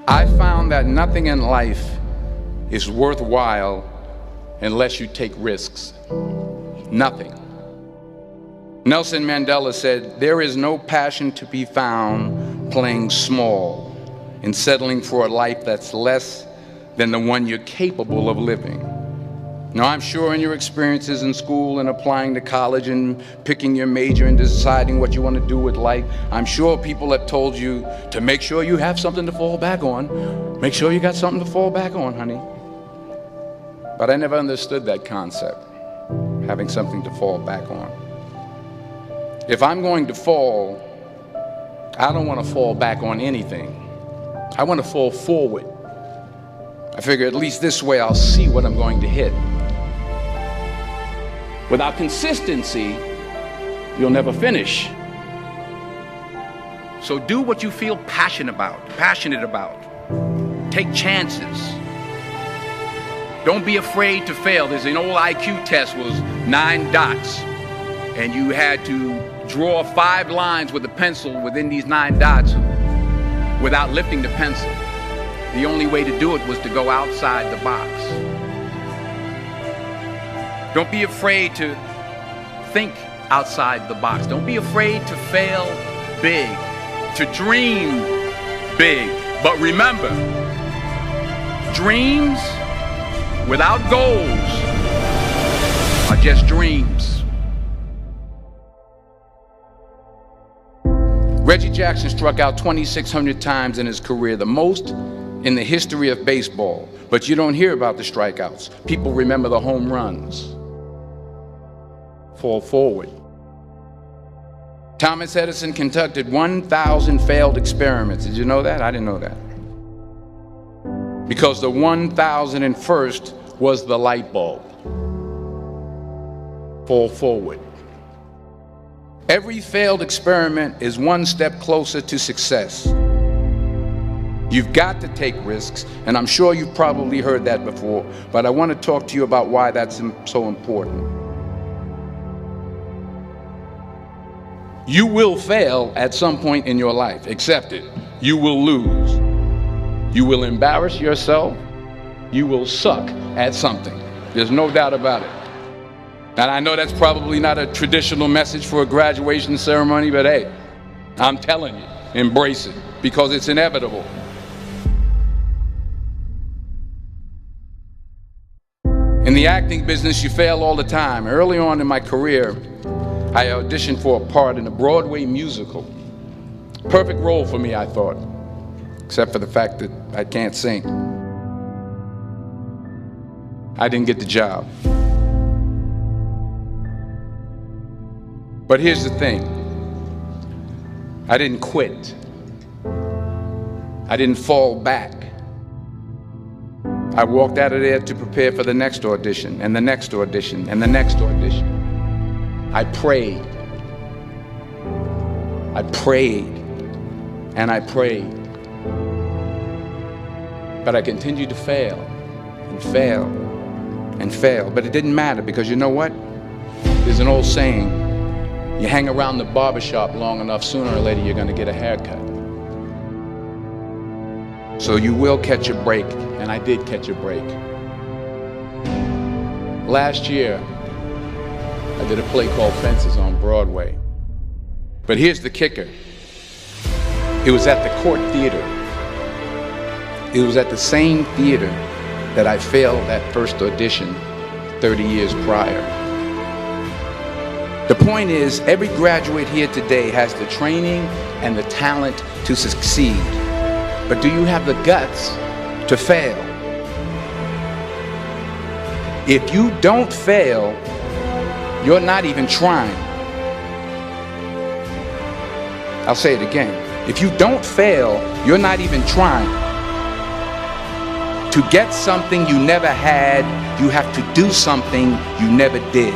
I found that nothing in life is worthwhile unless you take risks. Nothing. Nelson Mandela said, "There is no passion to be found playing small and settling for a life that's less than the one you're capable of living." Now, I'm sure in your experiences in school and applying to college and picking your major and deciding what you want to do with life, I'm sure people have told you to make sure you have something to fall back on. Make sure you got something to fall back on, honey. But I never understood that concept, having something to fall back on. If I'm going to fall, I don't want to fall back on anything. I want to fall forward. I figure at least this way I'll see what I'm going to hit. Without consistency, you'll never finish. So do what you feel passionate about. Take chances. Don't be afraid to fail. There's an old IQ test, was 9 dots, and you had to draw 5 lines with a pencil within these 9 dots without lifting the pencil. The only way to do it was to go outside the box. Don't be afraid to think outside the box. Don't be afraid to fail big, to dream big. But remember, dreams without goals are just dreams. Reggie Jackson struck out 2,600 times in his career, the most in the history of baseball. But you don't hear about the strikeouts. People remember the home runs. Fall forward. Thomas Edison conducted 1,000 failed experiments. Did you know that? I didn't know that. Because the 1,001st was the light bulb. Fall forward. Every failed experiment is one step closer to success. You've got to take risks, and I'm sure you've probably heard that before, but I want to talk to you about why that's so important. You will fail at some point in your life. Accept it. You will lose. You will embarrass yourself. You will suck at something. There's no doubt about it. And I know that's probably not a traditional message for a graduation ceremony, but hey, I'm telling you, embrace it, because it's inevitable. In the acting business, you fail all the time. Early on in my career, I auditioned for a part in a Broadway musical. Perfect role for me, I thought, except for the fact that I can't sing. I didn't get the job. But here's the thing. I didn't quit. I didn't fall back. I walked out of there to prepare for the next audition, and the next audition, and the next audition. I prayed. I prayed. And I prayed. But I continued to fail, and fail, and fail. But it didn't matter, because you know what? There's an old saying, you hang around the barbershop long enough, sooner or later you're going to get a haircut. So you will catch a break, and I did catch a break. Last year, I did a play called Fences on Broadway. But here's the kicker. It was at the Court Theater. It was at the same theater that I failed that first audition 30 years prior. The point is, every graduate here today has the training and the talent to succeed. But do you have the guts to fail? If you don't fail, you're not even trying. I'll say it again. If you don't fail, you're not even trying. To get something you never had, you have to do something you never did.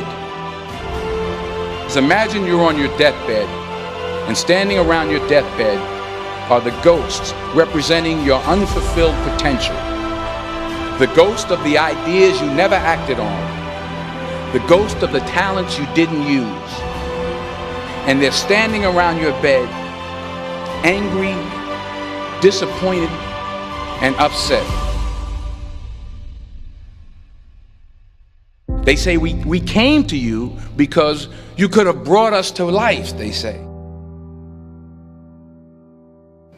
So imagine you're on your deathbed, and standing around your deathbed are the ghosts representing your unfulfilled potential. The ghost of the ideas you never acted on. The ghost of the talents you didn't use. And they're standing around your bed, angry, disappointed, and upset. They say we came to you because you could have brought us to life, they say.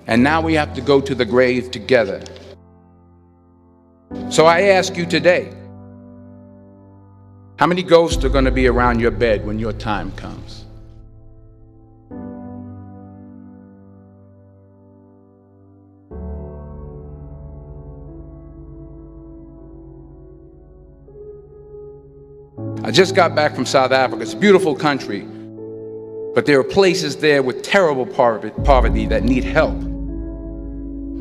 And now we have to go to the grave together. So I ask you today, how many ghosts are going to be around your bed when your time comes? I just got back from South Africa. It's a beautiful country, but there are places there with terrible poverty that need help.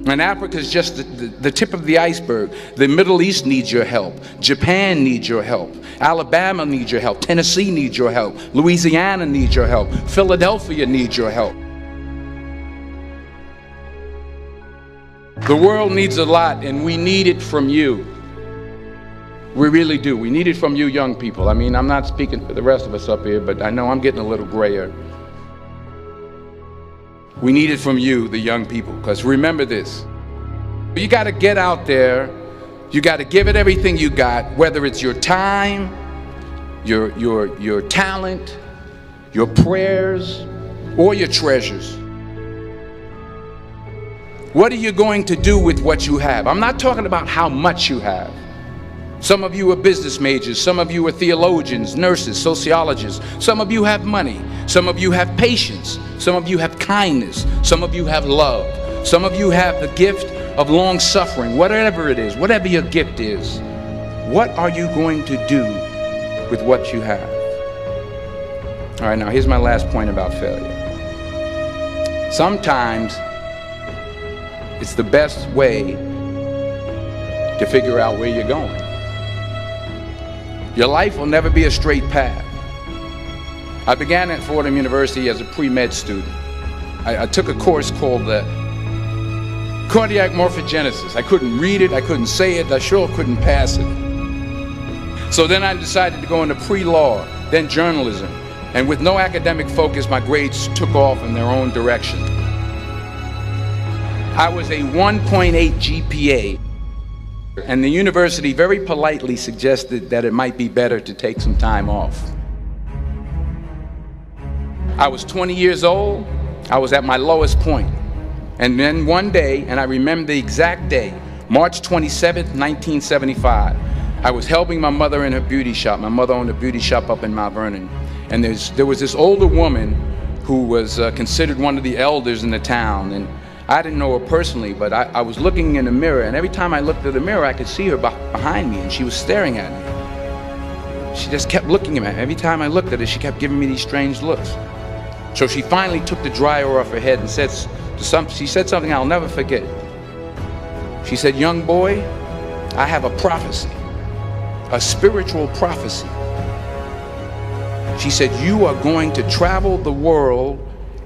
And Africa is just the tip of the iceberg. The Middle East needs your help. Japan needs your help. Alabama needs your help. Tennessee needs your help. Louisiana needs your help. Philadelphia needs your help. The world needs a lot, and we need it from you. We really do. We need it from you young people. I mean, I'm not speaking for the rest of us up here, but I know I'm getting a little grayer. We need it from you, the young people, because remember this. You got to get out there. You got to give it everything you got, whether it's your time, your talent, your prayers, or your treasures. What are you going to do with what you have? I'm not talking about how much you have. Some of you are business majors, some of you are theologians, nurses, sociologists. Some of you have money, some of you have patience, some of you have kindness, some of you have love, some of you have the gift of long suffering. Whatever it is, whatever your gift is, what are you going to do with what you have? All right, now here's my last point about failure. Sometimes it's the best way to figure out where you're going. Your life will never be a straight path. I began at Fordham University as a pre-med student. I took a course called cardiac morphogenesis. I couldn't read it, I couldn't say it, I sure couldn't pass it. So then I decided to go into pre-law, then journalism. And with no academic focus, my grades took off in their own direction. I was a 1.8 GPA. And the university very politely suggested that it might be better to take some time off. I was 20 years old. I was at my lowest point. And then one day, and I remember the exact day, March 27th, 1975, I was helping my mother in her beauty shop. My mother owned a beauty shop up in Mount Vernon. And there was this older woman who was considered one of the elders in the town. And I didn't know her personally, but I was looking in the mirror, and every time I looked at the mirror, I could see her behind me, and she was staring at me. She just kept looking at me. Every time I looked at her, she kept giving me these strange looks. So she finally took the dryer off her head and she said something I'll never forget. She said, "Young boy, I have a prophecy, a spiritual prophecy." She said, "You are going to travel the world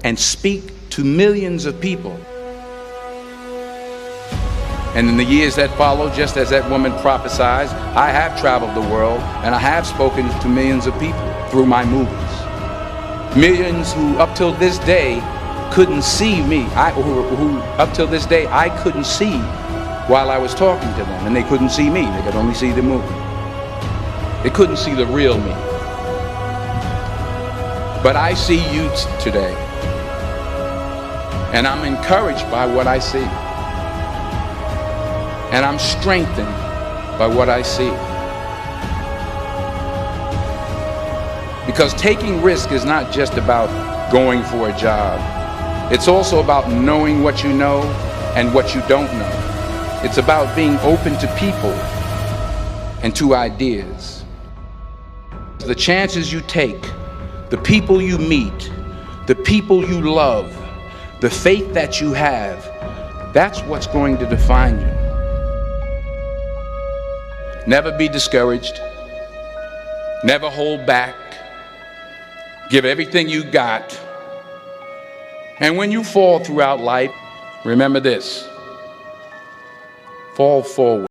and speak to millions of people." And in the years that followed, just as that woman prophesied, I have traveled the world and I have spoken to millions of people through my movies. Millions who up till this day couldn't see me, who up till this day I couldn't see while I was talking to them, and they couldn't see me, they could only see the movie. They couldn't see the real me. But I see you today, and I'm encouraged by what I see. And I'm strengthened by what I see. Because taking risk is not just about going for a job. It's also about knowing what you know and what you don't know. It's about being open to people and to ideas. The chances you take, the people you meet, the people you love, the faith that you have, that's what's going to define you. Never be discouraged. Never hold back. Give everything you got. And when you fall throughout life, remember this: fall forward.